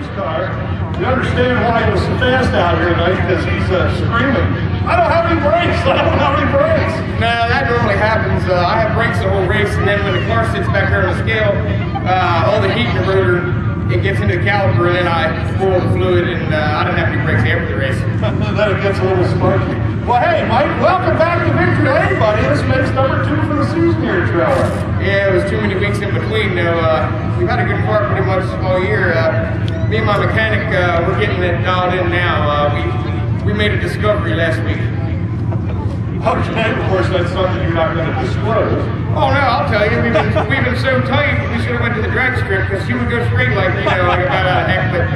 Tim's car. You understand why he was so fast out here tonight, because he's screaming, I don't have any brakes, I don't have any brakes. No, that normally happens. I have brakes the whole race, and then when the car sits back there on the scale, all the heat in the rotor, it gets into the caliper, and then I spoil the fluid, and I don't have any brakes after the race. Then it gets a little sparky. Well, hey, Mike, welcome back to Victory Lane, buddy. This makes number 2 for the season here, Trevor. Yeah, it was too many weeks in between, though. We've had a good car pretty much all year. Me and my mechanic, we're getting it dialed in now. We made a discovery last week. Okay, of course, that's something you're not going to disclose. Oh no, I'll tell you. We've been so tight. We should have went to the drag strip because she would go straight like like about out of heck. But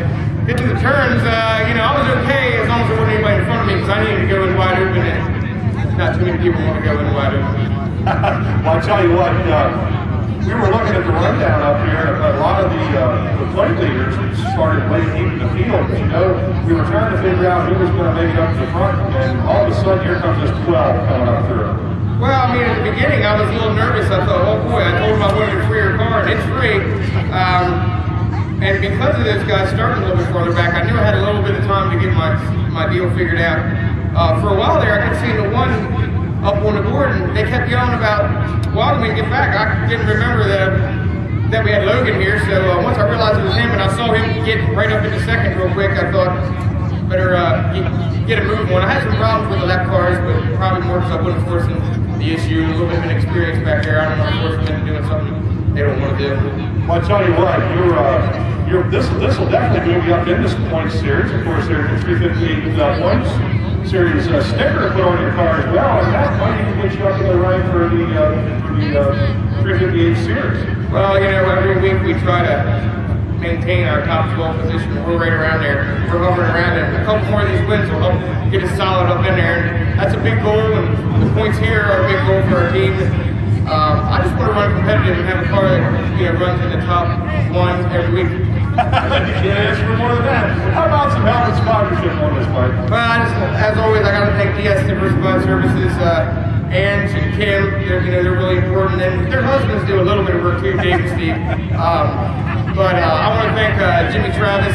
get to the turns, I was okay as long as there wasn't anybody in front of me because I needed to go in wide open, and not too many people want to go in wide open. Well, I'll tell you what. We were looking at the rundown up here, and a lot of the plate leaders started late in the field. We were trying to figure out who was going to make it up to the front, and all of a sudden here comes this 12 coming up through. Well, I mean, at the beginning I was a little nervous. I thought, oh boy, I told him I wanted a freer car, and it's free. And because of this guy starting a little bit farther back, I knew I had a little bit of time to get my deal figured out. For a while there, I kept seeing the one up on the board, and they kept yelling about, well, when we get back, I didn't remember that we had Logan here, so once I realized it was him and I saw him get right up into second real quick, I thought, better get a move on. I had some problems with the lap cars, but probably more because I wasn't forcing the issue, a little bit of inexperience back there. I don't want to force them into doing something they don't want to do. Well, I'll tell you what, this will definitely move you up in this points series. Of course, there's a 358 points series sticker to put on your car as well, and that might even get you up in the right for the 358 series. Well, every week we try to maintain our top 12 position. We're right around there. We're hovering around it. A couple more of these wins will help get us solid up in there, and that's a big goal, and the points here are a big goal for our team. I just want to run competitive and have a car that runs in the top 1 every week. You can't ask for more than that. How about some help and sponsorship on this bike? Well, as always, I got to thank DS Diversified Services, Ange and Kim. They're really important, and their husbands do a little bit of work too, Dave and Steve. But I want to thank Jimmy Travis.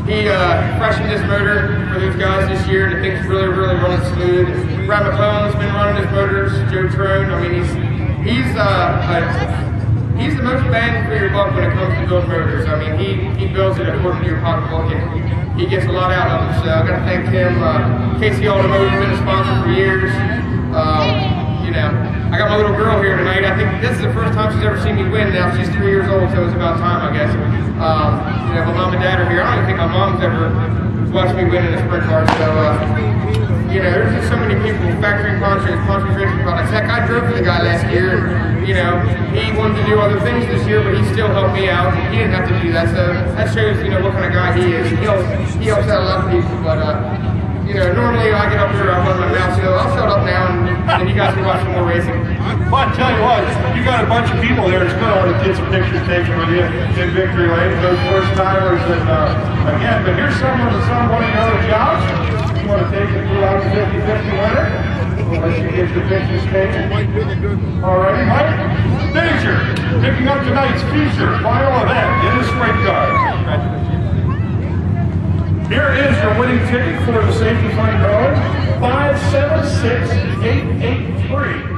He freshened this motor for these guys this year, and the thing's really, really running smooth. Brad McClellan's been running his motors. Joe Trone. I mean, he's the most bang for your buck when it comes to building motors. I mean, he builds it according to your pocketbook, and he gets a lot out of them. So I got to thank him. Casey Automotive has been a sponsor for years. I got my little girl here tonight. I think this is the first time she's ever seen me win. Now she's 3 years old, so it's about time, I guess. My mom and dad are here. I don't even think my mom's ever watched me win in a sprint car. So there's just so many people, factory concentration products. Heck, I drove for the guy last year, and, he wanted to do other things this year, but he still helped me out. He didn't have to do that, so that shows, what kind of guy he is. He helps out a lot of people, but, normally I get up here, I run my mouth, so I'll shut up now, and you guys can watch some more racing. Well, I tell you what, you got a bunch of people there that's going to want to get some pictures taken with you in Victory Lane, those first timers, and again, but here's someone that's on one of your other jobs. You want to take it throughout the 50-50 winner? We'll let you get your pictures taken. Alrighty, Mike. Bittinger, picking up tonight's feature, final event in the sprint cars. Here is your winning ticket for the safety fund drawing, 576883.